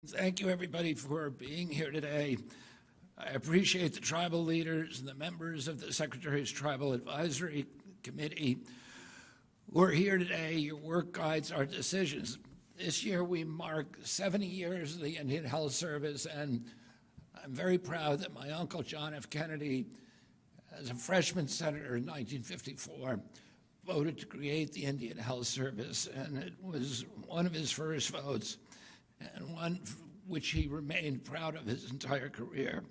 Thank you, everybody, for being here today. I appreciate the tribal leaders and the members of the Secretary's Tribal Advisory Committee who are here today. Your work guides our decisions. This year, we mark 70 years of the Indian Health Service, and I'm very proud that my uncle, John F. Kennedy, as a freshman senator in 1954, voted to create the Indian Health Service, and it was one of his first votes, and one which he remained proud of his entire career.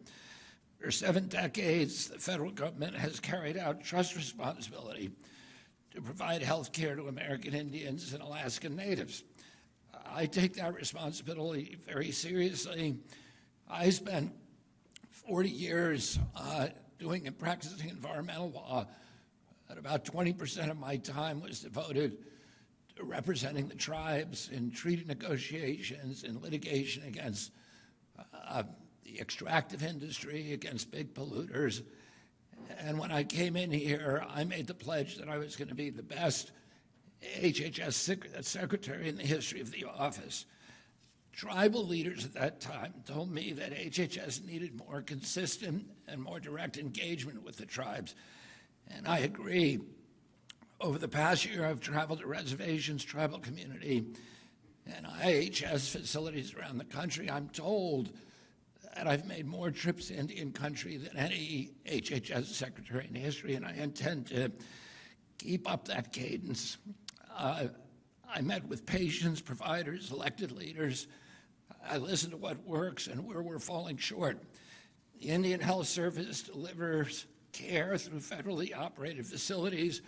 For 7 decades, the federal government has carried out trust responsibility to provide health care to American Indians and Alaskan Natives. I take that responsibility very seriously. I spent 40 years doing and practicing environmental law, and about 20% of my time was devoted to representing the tribes in treaty negotiations and litigation against the extractive industry, against big polluters. And when I came in here, I made the pledge that I was going to be the best HHS secretary in the history of the office. Tribal leaders at that time told me that HHS needed more consistent and more direct engagement with the tribes, and I agree. Over the past year, I've traveled to reservations, tribal community, and IHS facilities around the country. I'm told that I've made more trips to Indian country than any HHS secretary in history, and I intend to keep up that cadence. I met with patients, providers, elected leaders. I listened to what works and where we're falling short. The Indian Health Service delivers care through federally operated facilities,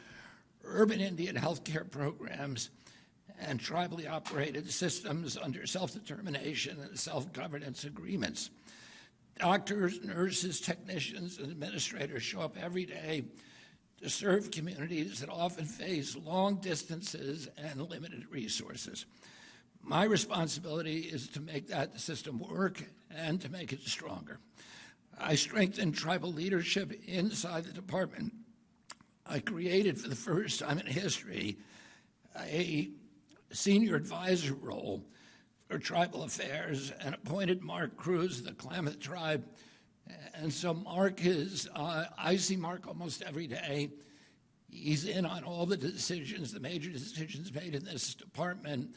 urban Indian health care programs, and tribally operated systems under self-determination and self-governance agreements. Doctors, nurses, technicians, and administrators show up every day to serve communities that often face long distances and limited resources. My responsibility is to make that system work and to make it stronger. I strengthen tribal leadership inside the department. I created, for the first time in history, a senior advisor role for tribal affairs and appointed Mark Cruz, the Klamath tribe. And so Mark is, I see Mark almost every day. He's in on all the decisions, the major decisions made in this department,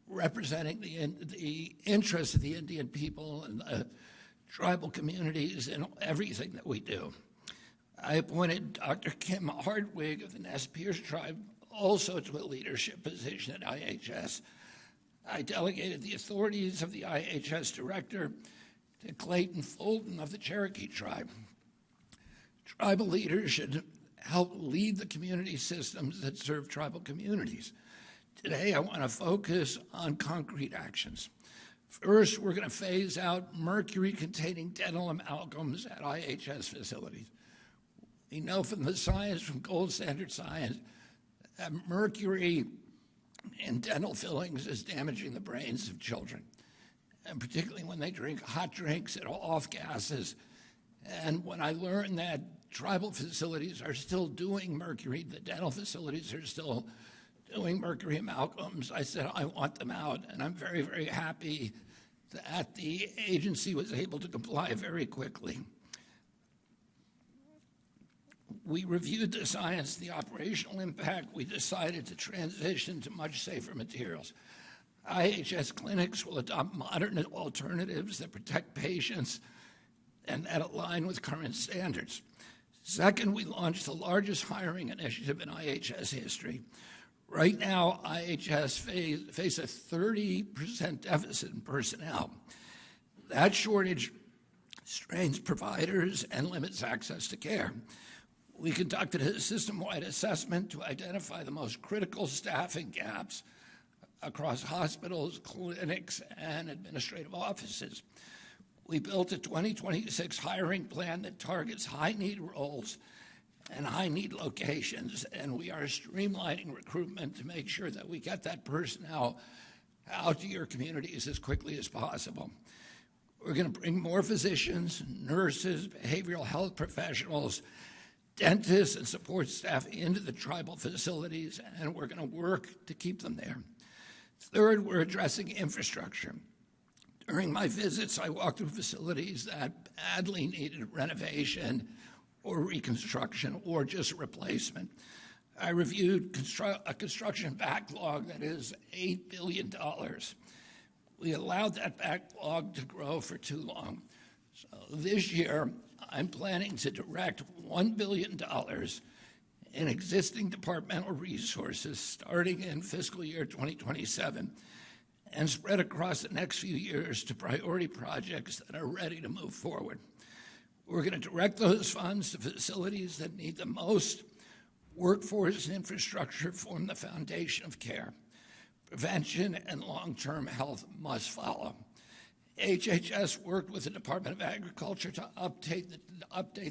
representing the interests of the Indian people and the tribal communities in everything that we do. I appointed Dr. Kim Hardwig of the Nez Perce tribe also to a leadership position at IHS. I delegated the authorities of the IHS director to Clayton Fulton of the Cherokee tribe. Tribal leaders should help lead the community systems that serve tribal communities. Today, I want to focus on concrete actions. First, we're going to phase out mercury-containing dental amalgams at IHS facilities. We know from the science, from gold standard science, that mercury in dental fillings is damaging the brains of children, and particularly when they drink hot drinks and off gases. And when I learned that tribal facilities are still doing mercury, the dental facilities are still doing mercury amalgams, I said, I want them out. And I'm very, very happy that the agency was able to comply very quickly. We reviewed the science, the operational impact. We decided to transition to much safer materials. IHS clinics will adopt modern alternatives that protect patients and that align with current standards. Second, we launched the largest hiring initiative in IHS history. Right now, IHS face a 30% deficit in personnel. That shortage strains providers and limits access to care. We conducted a system-wide assessment to identify the most critical staffing gaps across hospitals, clinics, and administrative offices. We built a 2026 hiring plan that targets high-need roles and high-need locations, and we are streamlining recruitment to make sure that we get that personnel out to your communities as quickly as possible. We're going to bring more physicians, nurses, behavioral health professionals, dentists, and support staff into the tribal facilities, and we're going to work to keep them there. Third, we're addressing infrastructure. During my visits, I walked through facilities that badly needed renovation or reconstruction or just replacement. I reviewed a construction backlog that is $8 billion. We allowed that backlog to grow for too long. So this year, I'm planning to direct $1 billion in existing departmental resources starting in fiscal year 2027 and spread across the next few years to priority projects that are ready to move forward. We're going to direct those funds to facilities that need the most. Workforce and infrastructure form the foundation of care. Prevention and long-term health must follow. HHS worked with the Department of Agriculture to update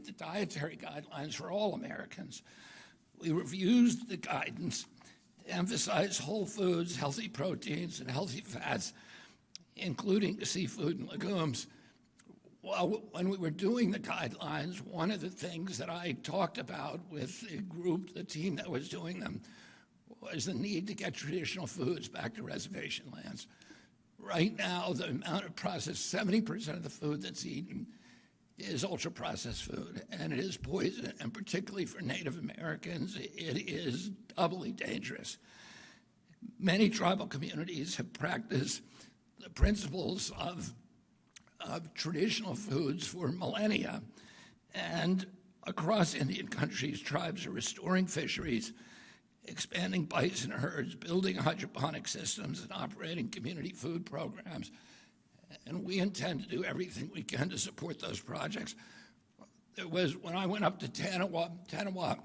the dietary guidelines for all Americans. We reviewed the guidance to emphasize whole foods, healthy proteins, and healthy fats, including seafood and legumes. Well, when we were doing the guidelines, one of the things that I talked about with the team that was doing them, was the need to get traditional foods back to reservation lands. Right now, the amount of processed, 70% of the food that's eaten is ultra-processed food, and it is poison, and particularly for Native Americans, it is doubly dangerous. Many tribal communities have practiced the principles of traditional foods for millennia, and across Indian countries, tribes are restoring fisheries, expanding bison herds, building hydroponic systems, and operating community food programs. And we intend to do everything we can to support those projects. It was when I went up to Tanawa,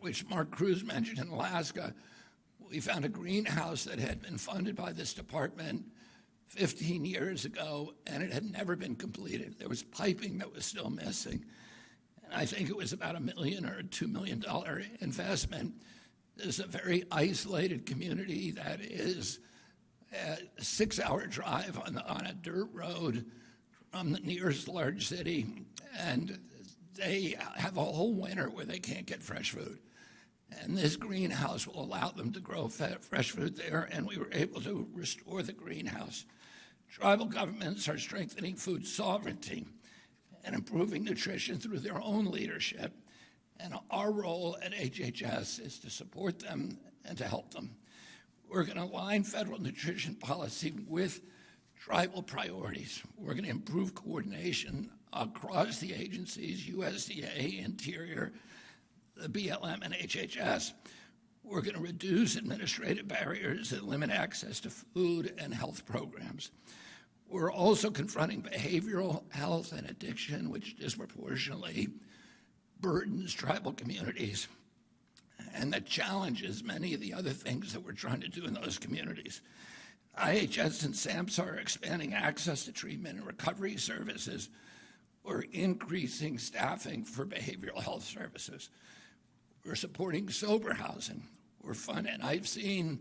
which Mark Cruz mentioned in Alaska, we found a greenhouse that had been funded by this department 15 years ago, and it had never been completed. There was piping that was still missing. I think it was about $1 million or $2 million investment. This is a very isolated community that is a 6-hour drive on a dirt road from the nearest large city, and they have a whole winter where they can't get fresh food. And this greenhouse will allow them to grow fresh food there, and we were able to restore the greenhouse. Tribal governments are strengthening food sovereignty and improving nutrition through their own leadership. And our role at HHS is to support them and to help them. We're going to align federal nutrition policy with tribal priorities. We're going to improve coordination across the agencies, USDA, Interior, the BLM, and HHS. We're going to reduce administrative barriers that limit access to food and health programs. We're also confronting behavioral health and addiction, which disproportionately burdens tribal communities, and that challenges many of the other things that we're trying to do in those communities. IHS and SAMHSA are expanding access to treatment and recovery services. We're increasing staffing for behavioral health services. We're supporting sober housing. We're funding. I've seen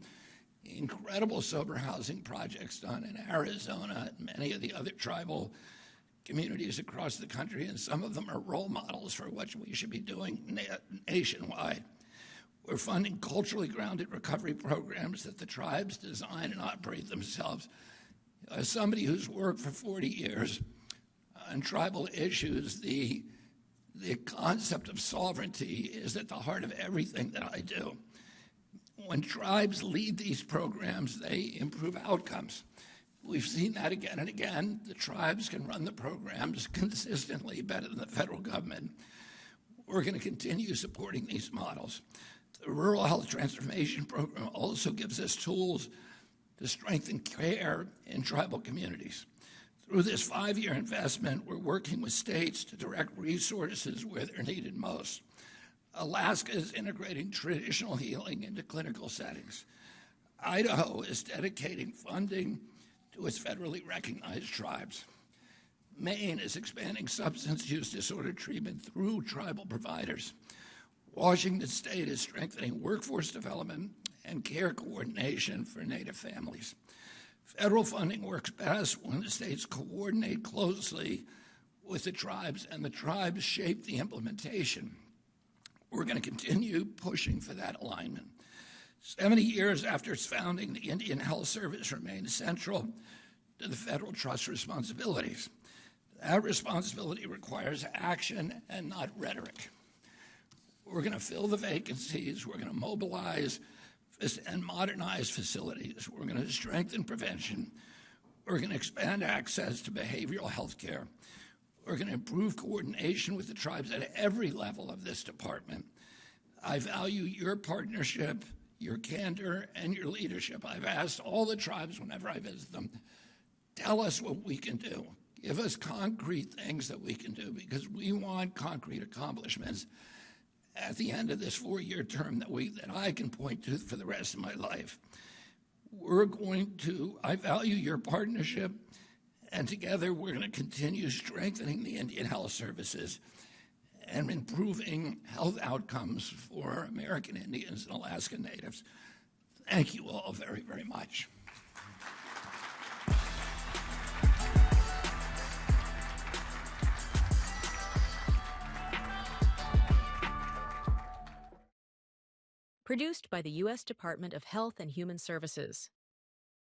incredible sober housing projects done in Arizona and many of the other tribal communities across the country, and some of them are role models for what we should be doing nationwide. We're funding culturally grounded recovery programs that the tribes design and operate themselves. As somebody who's worked for 40 years on tribal issues, the concept of sovereignty is at the heart of everything that I do. When tribes lead these programs, they improve outcomes. We've seen that again and again. The tribes can run the programs consistently better than the federal government. We're going to continue supporting these models. The Rural Health Transformation Program also gives us tools to strengthen care in tribal communities. Through this 5-year investment, we're working with states to direct resources where they're needed most. Alaska is integrating traditional healing into clinical settings. Idaho is dedicating funding to its federally recognized tribes. Maine is expanding substance use disorder treatment through tribal providers. Washington State is strengthening workforce development and care coordination for Native families. Federal funding works best when the states coordinate closely with the tribes, and the tribes shape the implementation. We're going to continue pushing for that alignment. 70 years after its founding, the Indian Health Service remains central to the federal trust responsibilities. That responsibility requires action and not rhetoric. We're going to fill the vacancies. We're going to mobilize and modernize facilities. We're going to strengthen prevention. We're going to expand access to behavioral health care. We're going to improve coordination with the tribes at every level of this department. I value your partnership, your candor, and your leadership. I've asked all the tribes whenever I visit them, tell us what we can do. Give us concrete things that we can do, because we want concrete accomplishments at the end of this 4-year term that I can point to for the rest of my life. I value your partnership, and together we're going to continue strengthening the Indian Health Services and improving health outcomes for American Indians and Alaska Natives. Thank you all very, very much. Produced by the U.S. Department of Health and Human Services.